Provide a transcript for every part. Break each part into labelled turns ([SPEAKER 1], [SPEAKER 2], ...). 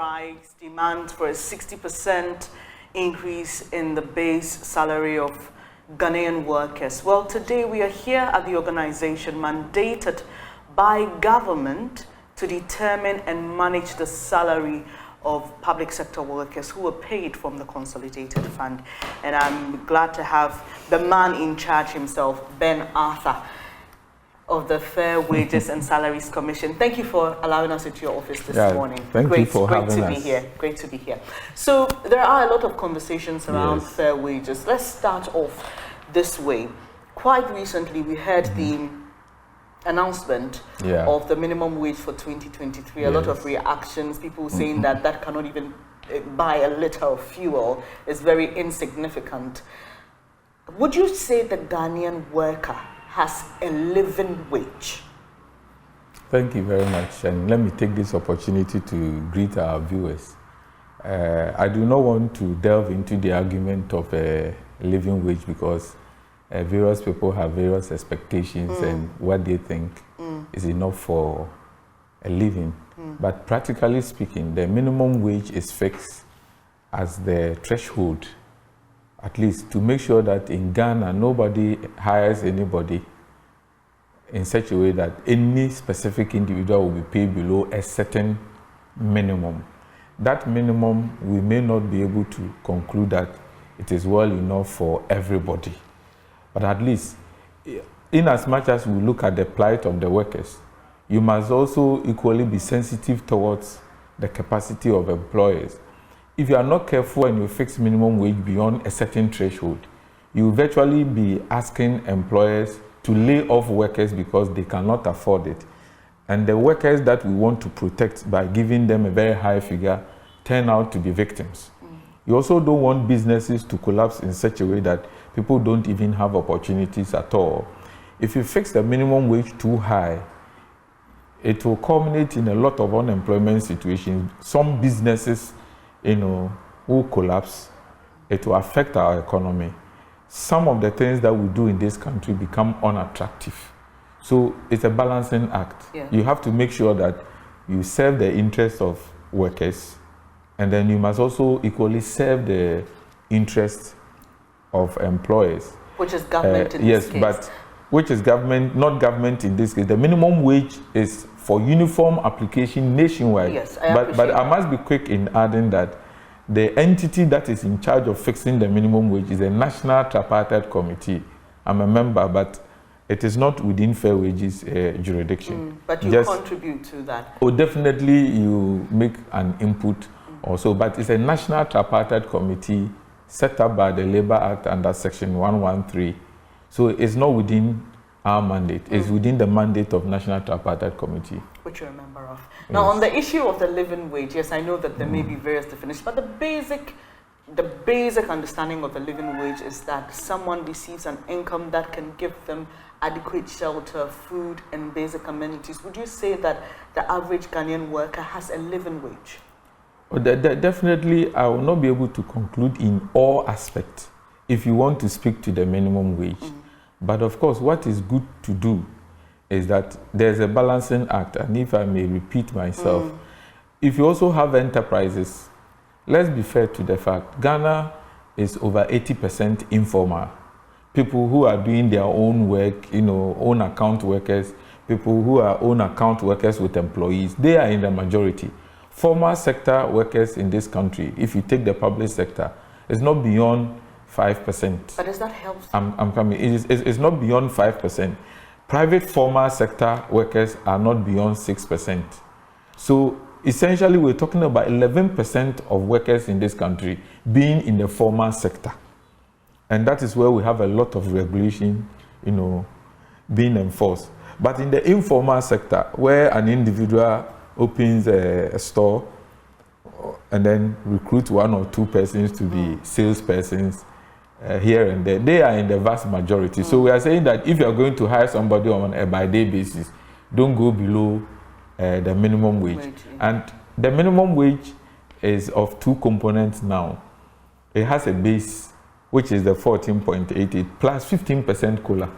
[SPEAKER 1] strikes, demand for a 60% increase in the base salary of Ghanaian workers. Well, today we are here at the organization mandated by government to determine and manage the salary of public sector workers who are paid from the Consolidated Fund. And I'm glad to have the man in charge himself, Ben Arthur, of the Fair Wages and Salaries Commission. Thank you for allowing us into your office this morning.
[SPEAKER 2] Thank you for having us.
[SPEAKER 1] Great to be here. Great to be here. So there are a lot of conversations around fair wages. Let's start off this way. Quite recently, we heard the announcement of the minimum wage for 2023. A lot of reactions, people saying that cannot even buy a liter of fuel, is very insignificant. Would you say the Ghanaian worker has a living wage?
[SPEAKER 2] Thank you very much, and let me take this opportunity to greet our viewers. I do not want to delve into the argument of a living wage because various people have various expectations and what they think is enough for a living. But practically speaking, the minimum wage is fixed as the threshold, at least to make sure that in Ghana, nobody hires anybody in such a way that any specific individual will be paid below a certain minimum. That minimum, we may not be able to conclude that it is well enough for everybody. But at least, in as much as we look at the plight of the workers, you must also equally be sensitive towards the capacity of employers. If you are not careful and you fix minimum wage beyond a certain threshold, you will virtually be asking employers to lay off workers because they cannot afford it. And the workers that we want to protect by giving them a very high figure turn out to be victims. You also don't want businesses to collapse in such a way that people don't even have opportunities at all. If you fix the minimum wage too high, it will culminate in a lot of unemployment situations. Some businesses, will collapse. It will affect our economy. Some of the things that we do in this country become unattractive. So it's a balancing act. You have to make sure that you serve the interests of workers, and then you must also equally serve the interests of employers.
[SPEAKER 1] Which is government in this case.
[SPEAKER 2] Yes, but which is government, not government in this case. The minimum wage is for uniform application nationwide.
[SPEAKER 1] Yes,
[SPEAKER 2] but I must be quick in adding that the entity that is in charge of fixing the minimum wage is a National Tripartite Committee. I'm a member, but it is not within fair wages jurisdiction.
[SPEAKER 1] But you contribute to that.
[SPEAKER 2] Oh, definitely you make an input also, but it's a National Tripartite Committee set up by the Labour Act under Section 113. So it's not within our mandate, it's within the mandate of National Tripartite Committee.
[SPEAKER 1] Which you're a member of. Now, on the issue of the living wage, yes, I know that there may be various definitions, but the basic understanding of the living wage is that someone receives an income that can give them adequate shelter, food, and basic amenities. Would you say that the average Ghanaian worker has a living wage?
[SPEAKER 2] Well, definitely, I will not be able to conclude in all aspects if you want to speak to the minimum wage. But of course, what is good to do is that there's a balancing act, and if I may repeat myself, if you also have enterprises, let's be fair to the fact, Ghana is over 80% informal. People who are doing their own work, own account workers, people who are own account workers with employees, they are in the majority. Formal sector workers in this country, if you take the public sector, is not beyond 5%.
[SPEAKER 1] But does that help?
[SPEAKER 2] I'm coming. It's not beyond 5%. Private formal sector workers are not beyond 6%. So essentially, we're talking about 11% of workers in this country being in the formal sector. And that is where we have a lot of regulation, being enforced. But in the informal sector, where an individual opens a store and then recruits one or two persons to be salespersons here and there, they are in the vast majority. So we are saying that if you are going to hire somebody on a by-day basis, don't go below the minimum wage. And the minimum wage is of two components now. It has a base, which is the 14.88 plus 15% COLA.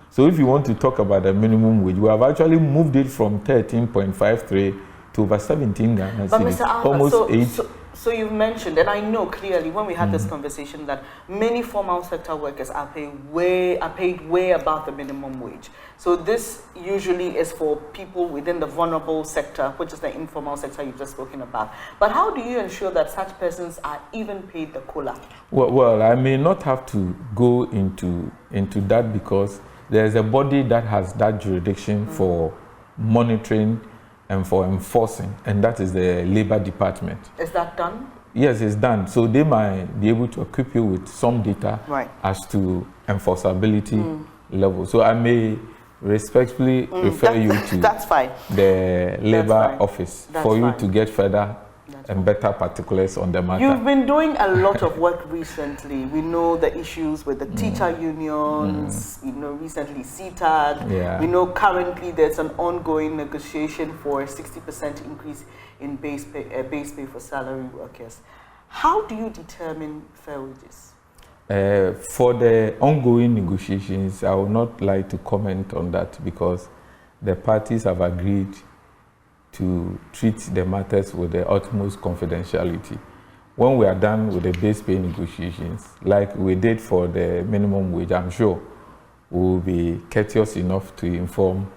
[SPEAKER 2] So if you want to talk about the minimum wage, we have actually moved it from 13.53 to over 17 Ghana
[SPEAKER 1] But
[SPEAKER 2] cedis,
[SPEAKER 1] Mr. Alpha,
[SPEAKER 2] almost 8.
[SPEAKER 1] So you've mentioned, and I know clearly when we had this conversation, that many formal sector workers are paid way above the minimum wage. So this usually is for people within the vulnerable sector, which is the informal sector you've just spoken about. But how do you ensure that such persons are even paid the COLA?
[SPEAKER 2] Well, I may not have to go into that, because there's a body that has that jurisdiction for monitoring and for enforcing, and that is the Labor Department.
[SPEAKER 1] Is that done?
[SPEAKER 2] Yes, it's done. So they might be able to equip you with some data as to enforceability level. So I may respectfully refer you to
[SPEAKER 1] that's fine.
[SPEAKER 2] the Labor Office for you to get further and better particulars on the matter.
[SPEAKER 1] You've been doing a lot of work recently. We know the issues with the teacher unions, we know recently CTAG.
[SPEAKER 2] Yeah.
[SPEAKER 1] We know currently there's an ongoing negotiation for a 60% increase in base pay for salary workers. How do you determine fair wages?
[SPEAKER 2] For the ongoing negotiations, I would not like to comment on that, because the parties have agreed to treat the matters with the utmost confidentiality. When we are done with the base pay negotiations, like we did for the minimum wage, I'm sure we will be courteous enough to inform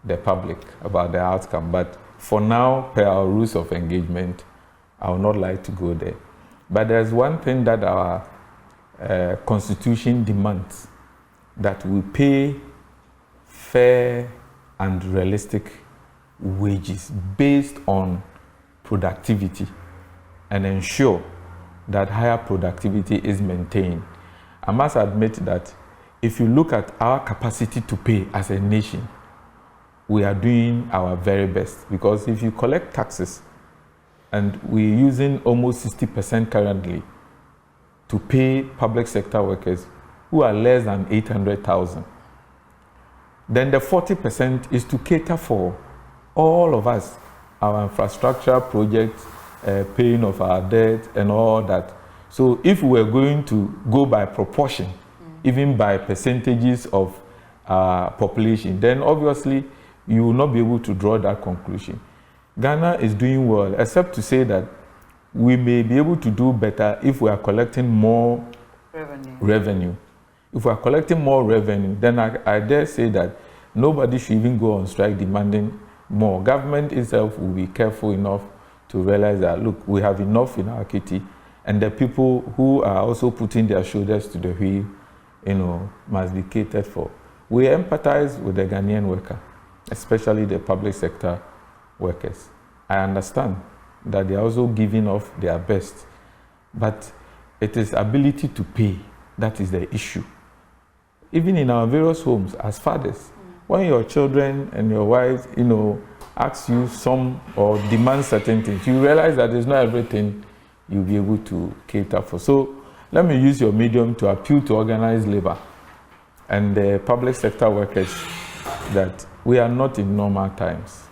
[SPEAKER 2] the public about the outcome. But for now, per our rules of engagement, I would not like to go there. But there's one thing that our constitution demands, that we pay fair and realistic wages based on productivity, and ensure that higher productivity is maintained. I must admit that if you look at our capacity to pay as a nation, we are doing our very best, because if you collect taxes, and we're using almost 60% currently to pay public sector workers who are less than 800,000, then the 40% is to cater for all of us, our infrastructure projects, paying of our debt and all that. So if we're going to go by proportion, even by percentages of population, then obviously you will not be able to draw that conclusion. Ghana is doing well, except to say that we may be able to do better if we are collecting more revenue. If we are collecting more revenue, then I dare say that nobody should even go on strike demanding more. Government itself will be careful enough to realize that, look, we have enough in our kitty, and the people who are also putting their shoulders to the wheel, must be catered for. We empathize with the Ghanaian worker, especially the public sector workers. I understand that they are also giving off their best, but it is ability to pay that is the issue. Even in our various homes as fathers, when your children and your wives, ask you some or demand certain things, you realize that it's not everything you'll be able to cater for. So let me use your medium to appeal to organized labor and the public sector workers that we are not in normal times.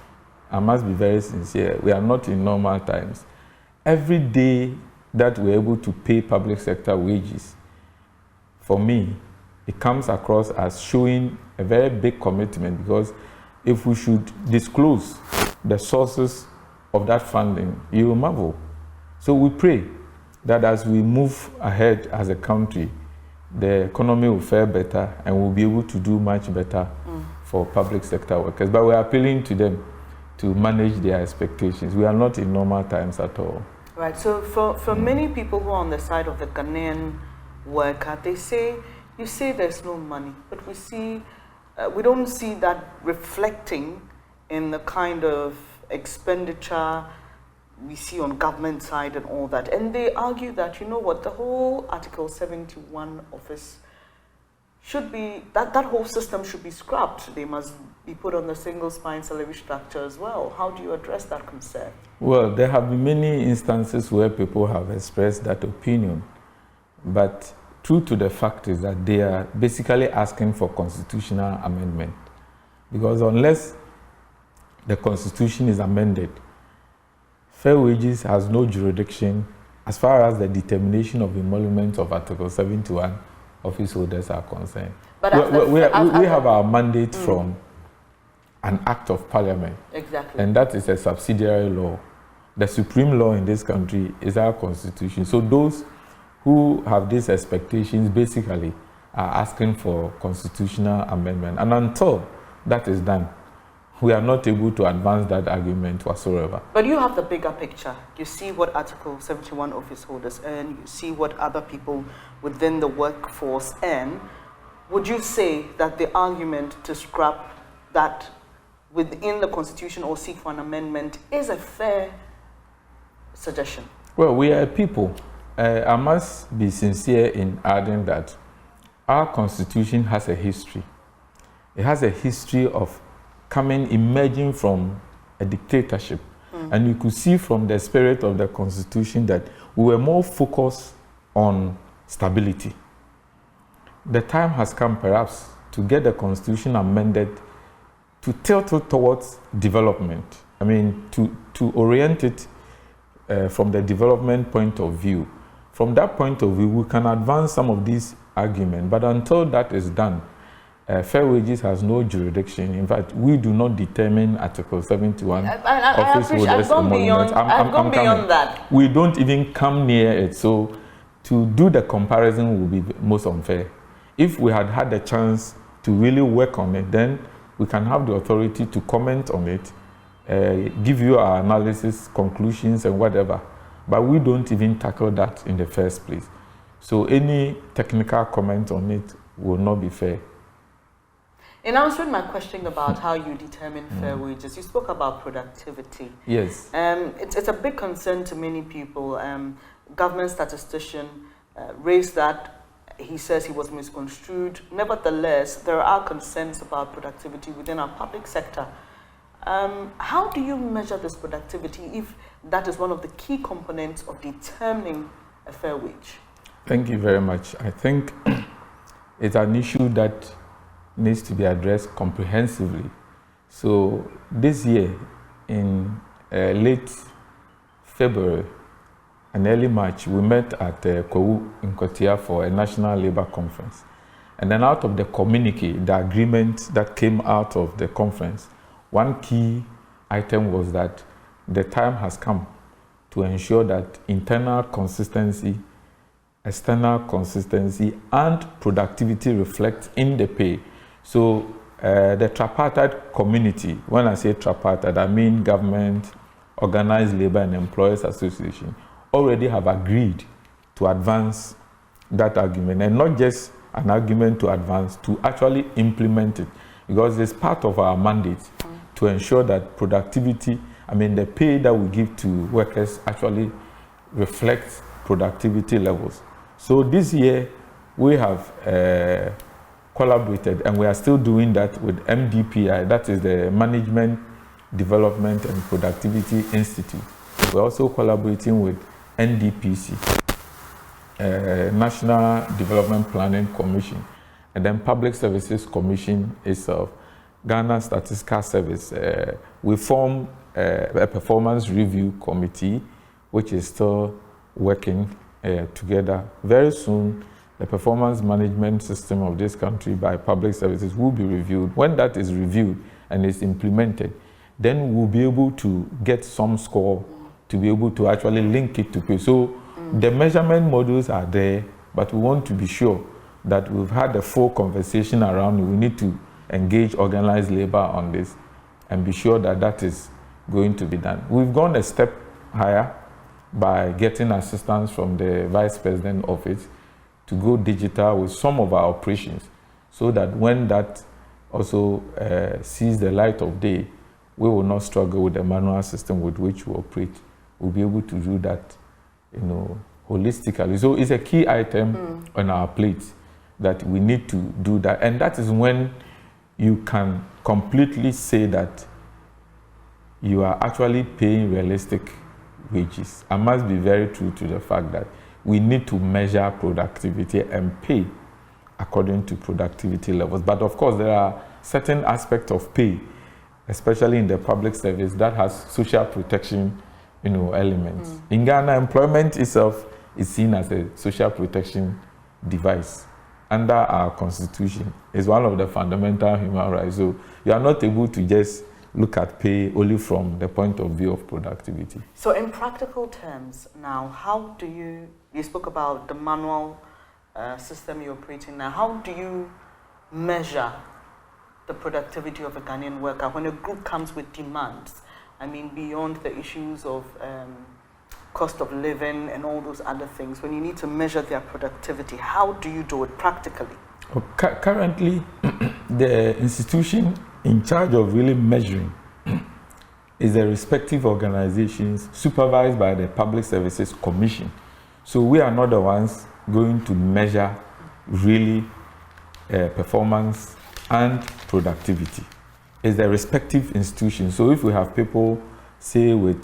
[SPEAKER 2] I must be very sincere, we are not in normal times. Every day that we're able to pay public sector wages, for me, it comes across as showing a very big commitment, because if we should disclose the sources of that funding, you will marvel. So we pray that as we move ahead as a country, the economy will fare better and we'll be able to do much better for public sector workers. But we're appealing to them to manage their expectations. We are not in normal times at all.
[SPEAKER 1] Right, so for many people who are on the side of the Ghanaian worker, they say, you say there's no money, but we don't see that reflecting in the kind of expenditure we see on government side and all that. And they argue that, the whole Article 71 office should be, that whole system should be scrapped. They must be put on the single spine salary structure as well. How do you address that concern? Well,
[SPEAKER 2] there have been many instances where people have expressed that opinion, but true to the fact is that they are basically asking for constitutional amendment, because unless the constitution is amended, fair wages has no jurisdiction as far as the determination of emoluments of Article 71 office holders are concerned. But we have our mandate from an act of parliament.
[SPEAKER 1] Exactly.
[SPEAKER 2] And that is a subsidiary law. The supreme law in this country is our constitution. So those who have these expectations basically are asking for constitutional amendment. And until that is done, we are not able to advance that argument whatsoever.
[SPEAKER 1] But you have the bigger picture. You see what Article 71 office holders earn. You see what other people within the workforce earn. Would you say that the argument to scrap that within the Constitution or seek for an amendment is a fair suggestion?
[SPEAKER 2] Well, we are a people. I must be sincere in adding that our Constitution has a history. It has a history of emerging from a dictatorship. And you could see from the spirit of the Constitution that we were more focused on stability. The time has come perhaps to get the Constitution amended to tilt it towards development. I mean, to orient it from the development point of view. From that point of view, we can advance some of these arguments, but until that is done, fair wages has no jurisdiction. In fact, we do not determine Article 71 office holders emoluments.
[SPEAKER 1] I've gone beyond that.
[SPEAKER 2] We don't even come near it. So to do the comparison will be most unfair. If we had had the chance to really work on it, then we can have the authority to comment on it, give you our analysis, conclusions, and whatever. But we don't even tackle that in the first place. So any technical comment on it will not be fair.
[SPEAKER 1] In answering my question about how you determine fair wages, you spoke about productivity.
[SPEAKER 2] Yes.
[SPEAKER 1] It's a big concern to many people. Government statistician raised that. He says he was misconstrued. Nevertheless, there are concerns about productivity within our public sector. How do you measure this productivity if that is one of the key components of determining a fair wage?
[SPEAKER 2] Thank you very much. I think it's an issue that needs to be addressed comprehensively. So this year, in late February and early March, we met at Kowu in Kotia for a National Labour Conference. And then out of the communique, the agreement that came out of the conference, one key item was that the time has come to ensure that internal consistency, external consistency, and productivity reflect in the pay. So the tripartite community, when I say tripartite, I mean government, organized labor, and employers association, already have agreed to advance that argument, and not just an argument to advance, to actually implement it, because it's part of our mandate to ensure that productivity, the pay that we give to workers actually reflects productivity levels. So this year we have collaborated, and we are still doing that with MDPI, that is the Management Development and Productivity Institute. We're also collaborating with NDPC, National Development Planning Commission, and then Public Services Commission itself, Ghana Statistical Service. We formed a performance review committee, which is still working together. Very soon, the performance management system of this country by public services will be reviewed. When that is reviewed and is implemented, then we'll be able to get some score to be able to actually link it to pay. So the measurement models are there, but we want to be sure that we've had a full conversation around it. We need to engage organized labor on this and be sure that that is going to be done. We've gone a step higher by getting assistance from the Vice President Office to go digital with some of our operations, so that when that also sees the light of day, we will not struggle with the manual system with which we operate. We'll be able to do that, holistically. So it's a key item on our plate that we need to do that. And that is when you can completely say that you are actually paying realistic wages. I must be very true to the fact that we need to measure productivity and pay according to productivity levels. But of course, there are certain aspects of pay, especially in the public service, that has social protection, elements. In Ghana, employment itself is seen as a social protection device. under our constitution is one of the fundamental human rights. So you are not able to just look at pay only from the point of view of productivity.
[SPEAKER 1] So in practical terms now, how do you spoke about the manual system you're operating now, how do you measure the productivity of a Ghanaian worker when a group comes with demands? I mean, beyond the issues of cost of living and all those other things, when you need to measure their productivity, how do you do it practically?
[SPEAKER 2] Currently, the institution in charge of really measuring is the respective organizations supervised by the Public Services Commission. So we are not the ones going to measure really performance and productivity. It's the respective institutions. So if we have people, say with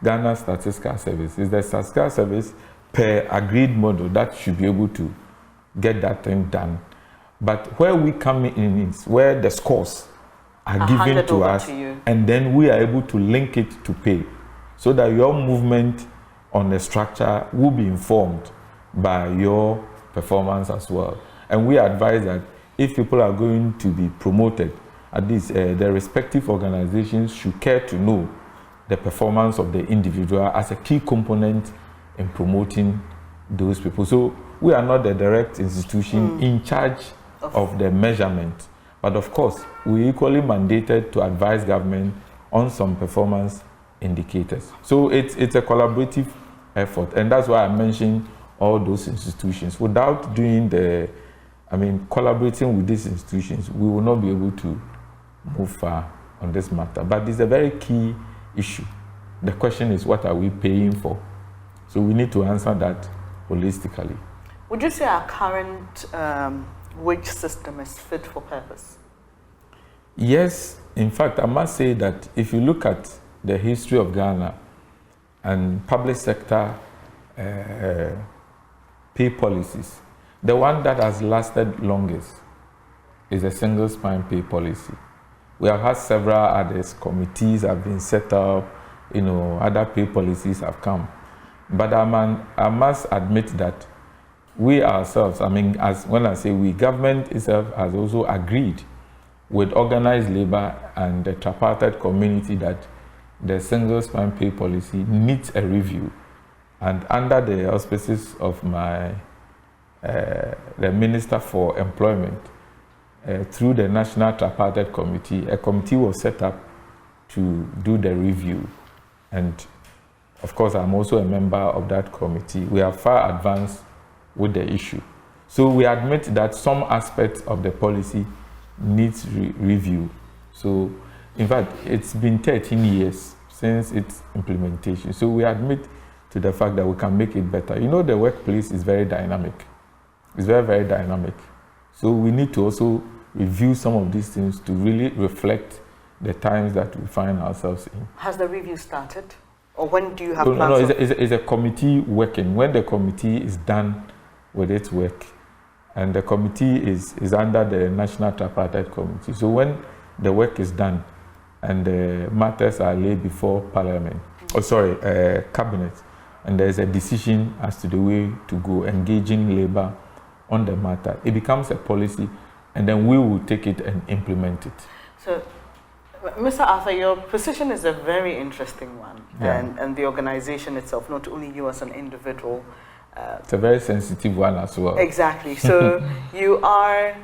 [SPEAKER 2] Ghana Statistical Service, it's the Statistical Service per agreed model that should be able to get that thing done. But where we come in is where the scores are given to us, and then we are able to link it to pay, so that your movement on the structure will be informed by your performance as well. And we advise that if people are going to be promoted, at least the respective organizations should care to know the performance of the individual as a key component in promoting those people. So we are not the direct institution in charge of the measurement, but of course we equally mandated to advise government on some performance indicators. So it's a collaborative effort, and that's why I mentioned all those institutions. Without doing collaborating with these institutions, we will not be able to move far on this matter. But it's a very key issue. The question is, what are we paying for? So we need to answer that holistically.
[SPEAKER 1] Would you say our current wage system is fit for purpose?
[SPEAKER 2] Yes. In fact, I must say that if you look at the history of Ghana and public sector pay policies, the one that has lasted longest is a single spine pay policy. We have had several others, committees have been set up, other pay policies have come. But I must admit that we ourselves, when I say we, government itself has also agreed with organized labor and the tripartite community that the single spine pay policy needs a review. And under the auspices of the Minister for Employment, through the National Tripartite Committee, a committee was set up to do the review. And of course, I'm also a member of that committee. We are far advanced with the issue. So we admit that some aspects of the policy needs review. So in fact, it's been 13 years since its implementation. So we admit to the fact that we can make it better. The workplace is very dynamic. It's very, very dynamic. So we need to also review some of these things to really reflect the times that we find ourselves in. Has
[SPEAKER 1] the review started? Or when do you have plans?
[SPEAKER 2] No, it's a committee working. When the committee is done with its work, and the committee is under the National Tripartite Committee. So when the work is done and the matters are laid before Parliament, Cabinet, and there's a decision as to the way to go, engaging labor on the matter, it becomes a policy, and then we will take it and implement it.
[SPEAKER 1] So, Mr. Arthur, your position is a very interesting one, and the organization itself, not only you as an individual.
[SPEAKER 2] It's a very sensitive one as well.
[SPEAKER 1] Exactly. So you are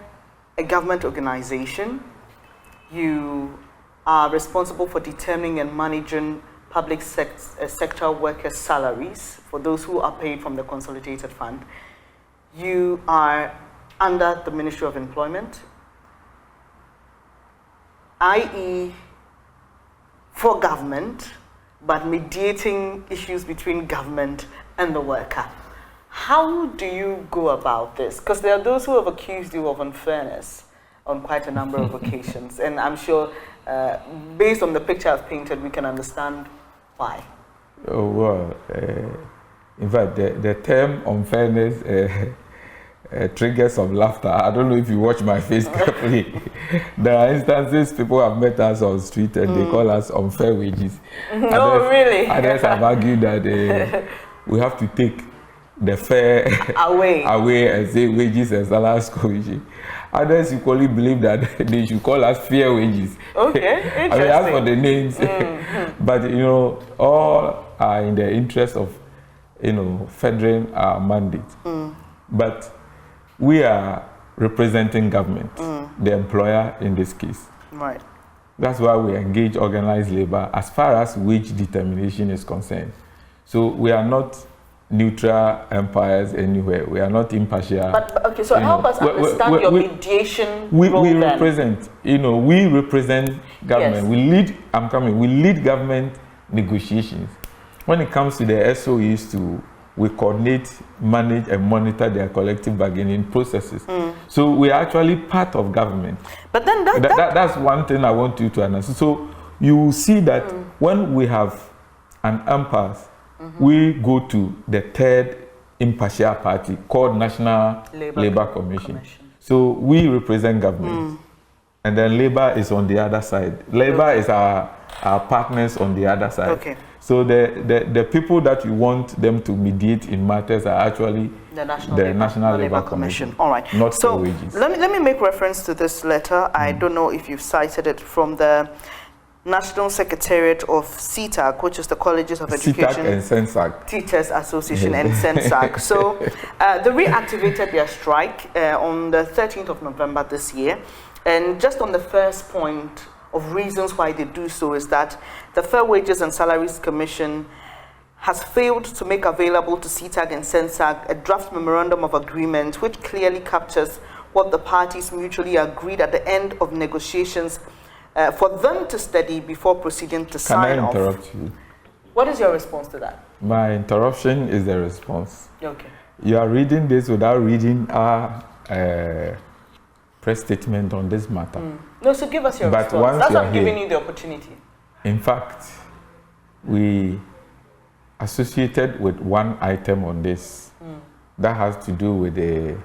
[SPEAKER 1] a government organization. You are responsible for determining and managing public sector workers' salaries for those who are paid from the Consolidated Fund. You are under the Ministry of Employment, i.e. for government, but mediating issues between government and the worker. How do you go about this? Because there are those who have accused you of unfairness on quite a number of occasions, and I'm sure based on the picture I've painted, we can understand why.
[SPEAKER 2] Oh, well, in fact, the term unfairness triggers some laughter. I don't know if you watch my face carefully. There are instances people have met us on the street and they call us unfair wages.
[SPEAKER 1] No, really?
[SPEAKER 2] Others have argued that we have to take the fair away and say wages and salaries commission. Others equally believe that they should call us fair wages.
[SPEAKER 1] Okay, interesting.
[SPEAKER 2] I mean, as for the names, but you know, all are in the interest of, you know, furthering our mandate. But we are representing government, the employer in this case.
[SPEAKER 1] Right.
[SPEAKER 2] That's why we engage organized labor as far as wage determination is concerned. So we are not neutral empires anywhere. We are not impartial.
[SPEAKER 1] But okay, so help us understand your mediation role.
[SPEAKER 2] We represent, you know, we represent government.
[SPEAKER 1] Yes.
[SPEAKER 2] We lead government negotiations. When it comes to the SOEs we coordinate, manage and monitor their collective bargaining processes. So we are actually part of government. But then that's one thing I want you to understand. So you will see that when we have an impasse, we go to the third impartial party called National Labor Commission. So we represent government. And then labor is on the other side. Labor is our partners on the other side.
[SPEAKER 1] Okay.
[SPEAKER 2] So the people that you want them to mediate in matters are actually the National Labor Commission.
[SPEAKER 1] All right.
[SPEAKER 2] Not
[SPEAKER 1] so
[SPEAKER 2] wages.
[SPEAKER 1] Let me make reference to this letter. I don't know if you've cited it from the National Secretariat of CTAG, which is the Colleges of Education
[SPEAKER 2] CTAG and SENSAG.
[SPEAKER 1] Teachers Association and SENSAG. So they reactivated their strike on the 13th of November this year. And just on the first point of reasons why they do so is that the Fair Wages and Salaries Commission has failed to make available to CTAG and SENSAG a draft memorandum of agreement which clearly captures what the parties mutually agreed at the end of negotiations for them to study before proceeding to sign off.
[SPEAKER 2] Can I interrupt you?
[SPEAKER 1] What is your response to that?
[SPEAKER 2] My interruption is the response.
[SPEAKER 1] Okay.
[SPEAKER 2] You are reading this without reading our press statement on this matter.
[SPEAKER 1] No, so give us your response. That's why I'm giving you the opportunity.
[SPEAKER 2] In fact, we associated with one item on this that has to do with the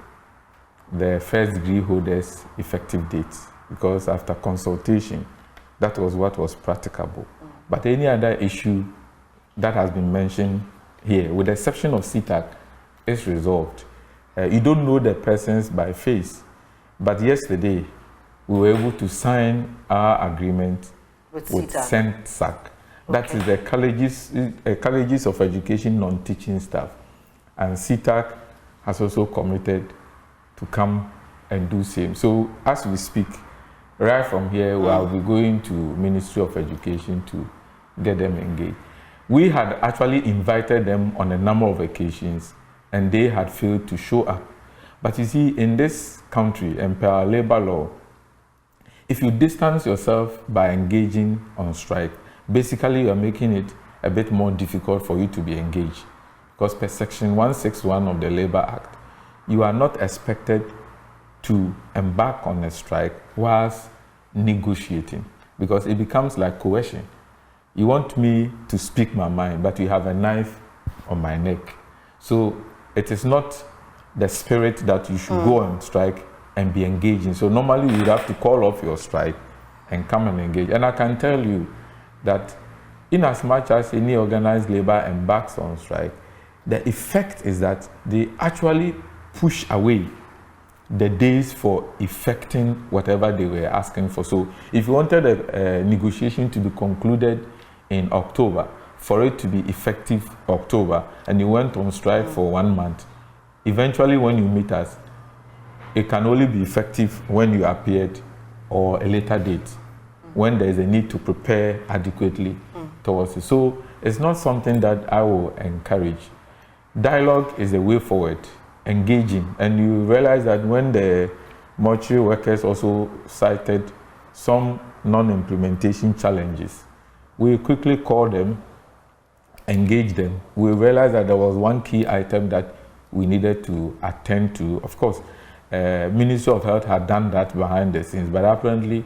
[SPEAKER 2] first degree holders' effective dates, because after consultation, that was what was practicable. But any other issue that has been mentioned here, with the exception of CTAG, is resolved. You don't know the persons by face, but yesterday we were able to sign our agreement with SENSAG. That is the colleges of education non-teaching staff. And CTAG has also committed to come and do same. So as we speak, right from here, we'll be going to Ministry of Education to get them engaged. We had actually invited them on a number of occasions, and they had failed to show up. But you see, in this country, and per our labor law, if you distance yourself by engaging on strike, basically you are making it a bit more difficult for you to be engaged. Because per section 161 of the Labor Act, you are not expected to embark on a strike whilst negotiating, because it becomes like coercion. You want me to speak my mind, but you have a knife on my neck. So it is not the spirit that you should go on strike and be engaging. So normally you would have to call off your strike and come and engage. And I can tell you that in as much as any organized labor embarks on strike, the effect is that they actually push away the days for effecting whatever they were asking for. So if you wanted a negotiation to be concluded in October, for it to be effective October, and you went on strike for 1 month, eventually when you meet us, it can only be effective when you appeared or a later date, when there is a need to prepare adequately towards it. So it's not something that I will encourage. Dialogue is the way forward, engaging. And you realize that when the mortuary workers also cited some non-implementation challenges, we quickly called them, engaged them. We realized that there was one key item that we needed to attend to. Of course, Ministry of Health had done that behind the scenes, but apparently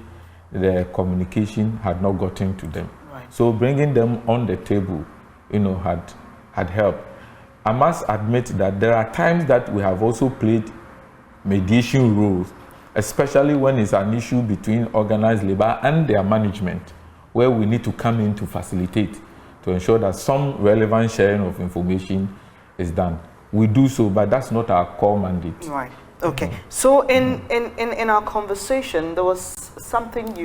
[SPEAKER 2] the communication had not gotten to them. Right. So bringing them on the table, had helped. I must admit that there are times that we have also played mediation roles, especially when it's an issue between organized labor and their management, where we need to come in to facilitate, to ensure that some relevant sharing of information is done. we do so, but that's not our core mandate.
[SPEAKER 1] Right. Okay. So in our conversation, there was something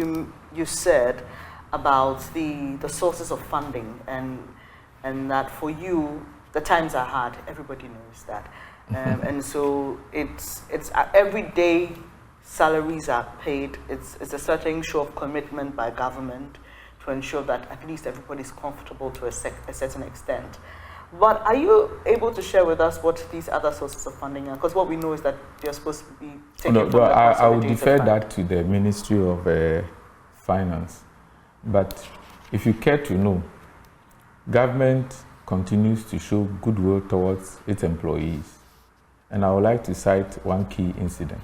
[SPEAKER 1] you said about the sources of funding, and that for you the times are hard. Everybody knows that, and so it's every day salaries are paid. It's a certain show of commitment by government to ensure that at least everybody is comfortable to a certain extent. But are you able to share with us what these other sources of funding are? Because what we know is that you're supposed to be taking from
[SPEAKER 2] I would defer that to the Ministry of Finance. But if you care to know, government continues to show goodwill towards its employees. And I would like to cite one key incident.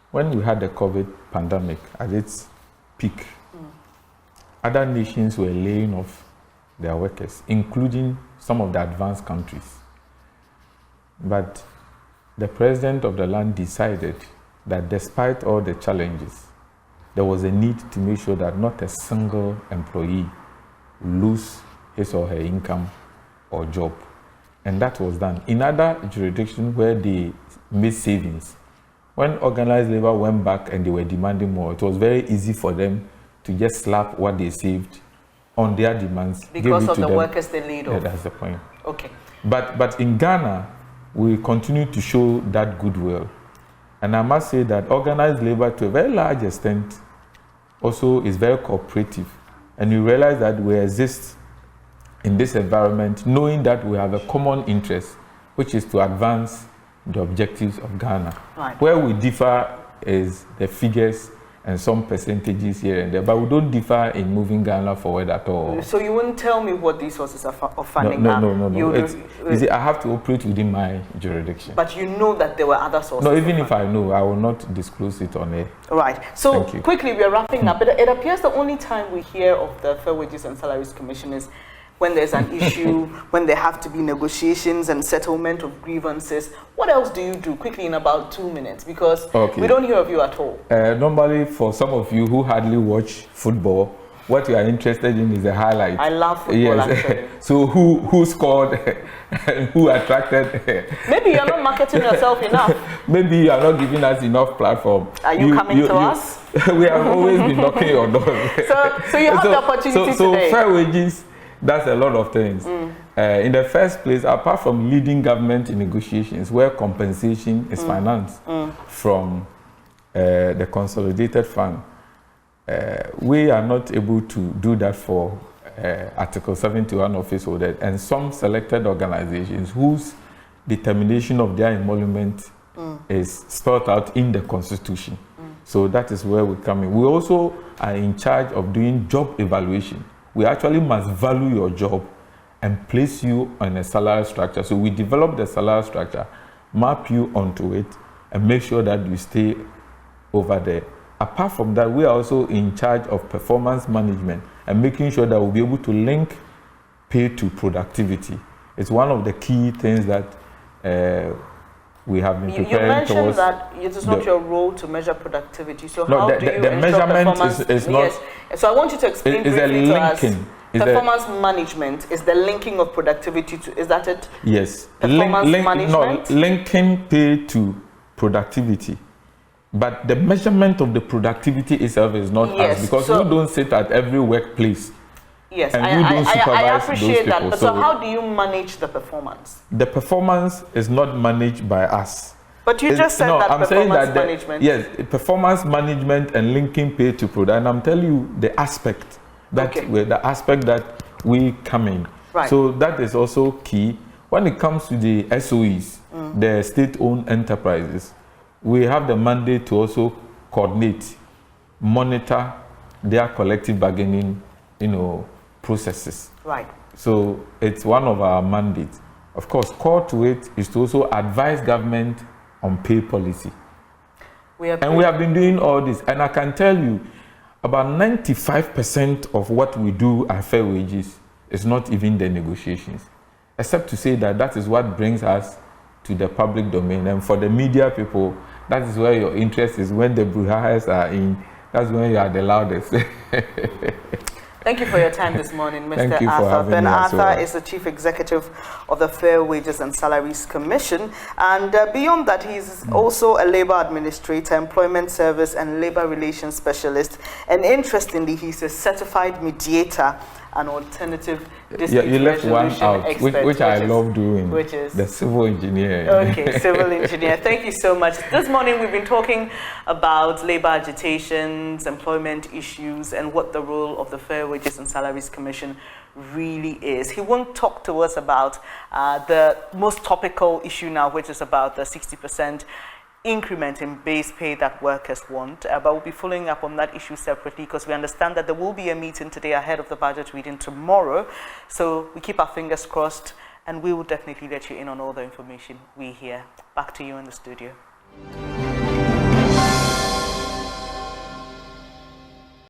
[SPEAKER 2] When we had the COVID pandemic at its peak, other nations were laying off their workers, including some of the advanced countries. But the president of the land decided that despite all the challenges, there was a need to make sure that not a single employee lose his or her income or job. And that was done. In other jurisdictions where they made savings, when organized labor went back and they were demanding more, it was very easy for them to just slap what they saved on their demands.
[SPEAKER 1] Because of the workers they laid off.
[SPEAKER 2] Yeah, that's the point.
[SPEAKER 1] Okay.
[SPEAKER 2] But in Ghana, we continue to show that goodwill. And I must say that organized labor, to a very large extent, also is very cooperative. And you realize that we exist in this environment knowing that we have a common interest, which is to advance the objectives of Ghana.
[SPEAKER 1] Right.
[SPEAKER 2] Where we differ is the figures and some percentages here and there, but we don't differ in moving Ghana forward at all.
[SPEAKER 1] So you wouldn't tell me what these sources of funding are?
[SPEAKER 2] No. You see, I have to operate within my jurisdiction.
[SPEAKER 1] But you know that there were other sources.
[SPEAKER 2] No, even if I know, I will not disclose it on air.
[SPEAKER 1] Right. So quickly, we are wrapping up. It appears the only time we hear of the Fair Wages and Salaries Commission is when there's an issue, when there have to be negotiations and settlement of grievances. What else do you do? Quickly, in about 2 minutes, because we don't hear of you at all.
[SPEAKER 2] Normally, for some of you who hardly watch football, what you are interested in is the highlight.
[SPEAKER 1] I love football, actually.
[SPEAKER 2] So who scored and who attracted?
[SPEAKER 1] Maybe you're not marketing yourself enough.
[SPEAKER 2] Maybe you are not giving us enough platform.
[SPEAKER 1] Are you coming to us?
[SPEAKER 2] We have always been knocking your door.
[SPEAKER 1] So you have the opportunity today.
[SPEAKER 2] So fair wages, that's a lot of things. In the first place, apart from leading government in negotiations where compensation is financed from the consolidated fund, we are not able to do that for Article 71 office holders and some selected organizations whose determination of their emolument is spelled out in the Constitution. So that is where we come in. We also are in charge of doing job evaluation. We actually must value your job and place you on a salary structure. So we develop the salary structure, map you onto it, and make sure that you stay over there. Apart from that, we are also in charge of performance management and making sure that we'll be able to link pay to productivity. It's one of the key things that we have been preparing towards.
[SPEAKER 1] You mentioned that it is not your role to measure productivity. So
[SPEAKER 2] no,
[SPEAKER 1] how do you
[SPEAKER 2] the measurement is not.
[SPEAKER 1] Yes. So I want you to explain briefly to us. Performance management is the linking of productivity to. Is that it?
[SPEAKER 2] Yes.
[SPEAKER 1] Performance management.
[SPEAKER 2] No, linking pay to productivity. But the measurement of the productivity itself is not us, because we don't sit at every workplace.
[SPEAKER 1] Yes,
[SPEAKER 2] and I
[SPEAKER 1] appreciate that.
[SPEAKER 2] People.
[SPEAKER 1] But so how do you manage the performance?
[SPEAKER 2] The performance is not managed by us.
[SPEAKER 1] But you just said that performance management.
[SPEAKER 2] Yes, performance management and linking pay to product. And I'm telling you the aspect that we come in.
[SPEAKER 1] Right.
[SPEAKER 2] So that is also key. When it comes to the SOEs, the state-owned enterprises, we have the mandate to also coordinate, monitor their collective bargaining, processes.
[SPEAKER 1] Right.
[SPEAKER 2] So it's one of our mandates. Of course, core to it is to also advise government on pay policy. We have been doing all this. And I can tell you, about 95% of what we do at Fair Wages is not even the negotiations. Except to say that is what brings us to the public domain. And for the media people, that is where your interest is. When the brujas are in, that's when you are the loudest.
[SPEAKER 1] Thank you for your time this morning, Mr.
[SPEAKER 2] Thank you for
[SPEAKER 1] Arthur.
[SPEAKER 2] having
[SPEAKER 1] Ben
[SPEAKER 2] me as
[SPEAKER 1] Arthur
[SPEAKER 2] well.
[SPEAKER 1] is the Chief Executive of the Fair Wages and Salaries Commission. And beyond that, he's also a labor administrator, employment service and labor relations specialist. And interestingly, he's a certified mediator and alternative dispute
[SPEAKER 2] you left one
[SPEAKER 1] resolution
[SPEAKER 2] out,
[SPEAKER 1] expert,
[SPEAKER 2] which I love doing,
[SPEAKER 1] which is
[SPEAKER 2] the civil engineer.
[SPEAKER 1] Okay, civil engineer. Thank you so much. This morning we've been talking about labor agitations, employment issues, and what the role of the Fair Wages and Salaries Commission really is. He won't talk to us about the most topical issue now, which is about the 60% increment in base pay that workers want, but we'll be following up on that issue separately because we understand that there will be a meeting today ahead of the budget reading tomorrow. So we keep our fingers crossed, and we will definitely let you in on all the information we hear. Back to you in the studio.